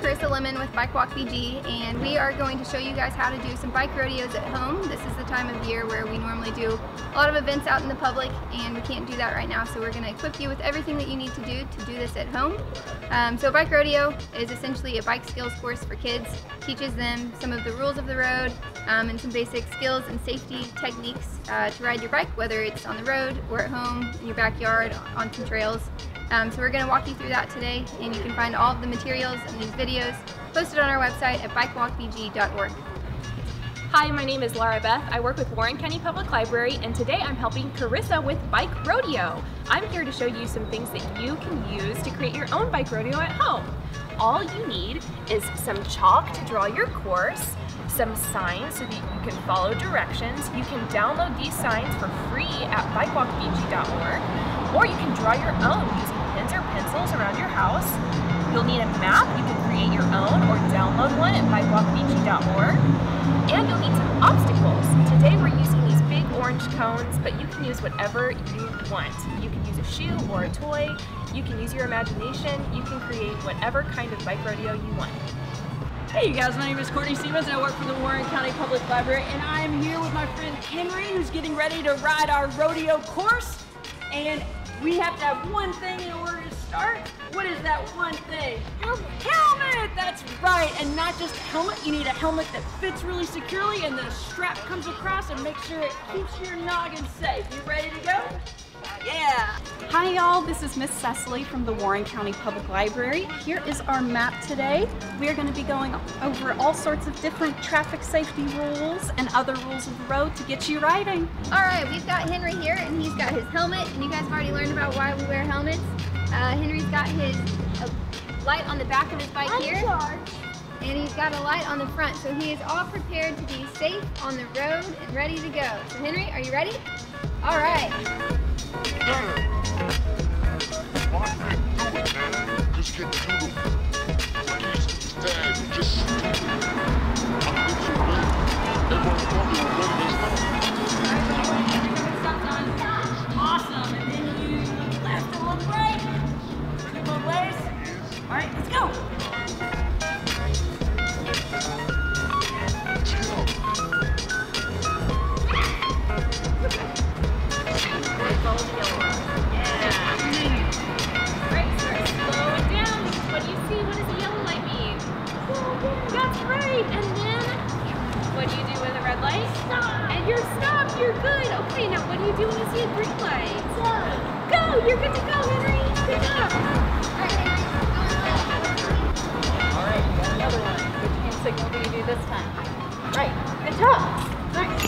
with BikeWalkBG, and we are going to show you guys how to do some bike rodeos at home. This is the time of year where we normally do a lot of events out in the public, and we can't do that right now, so we're going to equip you with everything that you need to do this at home. So bike rodeo is essentially a bike skills course for kids. Teaches them some of the rules of the road and some basic skills and safety techniques to ride your bike, whether it's on the road or at home, in your backyard, on some trails. So we're going to walk you through that today, and you can find all of the materials and these videos posted on our website at BikeWalkBG.org. Hi, my name is Laura Beth. I work with Warren County Public Library, and today I'm helping Carissa with Bike Rodeo. I'm here to show you some things that you can use to create your own bike rodeo at home. All you need is some chalk to draw your course, some signs so that you can follow directions. You can download these signs for free at BikeWalkBG.org, or you can draw your own using pens or pencils around your house. You'll need a map. You can create your own or download one at BikeWalkBG.org. And you'll need some obstacles. Today we're using these big orange cones, but you can use whatever you want. You can use a shoe or a toy. You can use your imagination. You can create whatever kind of bike rodeo you want. Hey you guys, my name is Courtney Stevens and I work for the Warren County Public Library, and I'm here with my friend Henry, who's getting ready to ride our rodeo course. And we have to have one thing in order to start. What is that one thing? Helmet! That's right, and not just a helmet, you need a helmet that fits really securely and the strap comes across and makes sure it keeps your noggin safe. You ready to go? Yeah! Hi y'all, this is Miss Cecily from the Warren County Public Library. Here is our map today. We are going to be going over all sorts of different traffic safety rules and other rules of the road to get you riding. Alright, we've got Henry here, and he's got his helmet, and you guys have already learned about why we wear helmets. Henry's got his light on the back of his bike here, and he's got a light on the front, so he is all prepared to be safe on the road and ready to go. So Henry, are you ready? Alright. Just get to them. Just Awesome, and then you look left and look right. Look both ways. All right, let's go. Follow the yellow line. Yeah. Right, start slowing down. What do you see? What does the yellow light mean? That's right. And then, what do you do with a red light? Stop. And you're stopped. You're good. Okay, now what do you do when you see a green light? Go. You're good to go, Henry. Good job. All right, you got another one. Which hand signal do you do this time? Right, good job. Nice.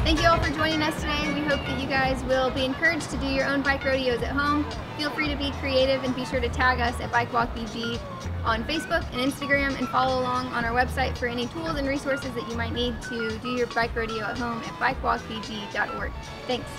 Thank you all for joining us today. We hope that you guys will be encouraged to do your own bike rodeos at home. Feel free to be creative and be sure to tag us at BikeWalkBG on Facebook and Instagram, and follow along on our website for any tools and resources that you might need to do your bike rodeo at home at BikeWalkBG.org. Thanks.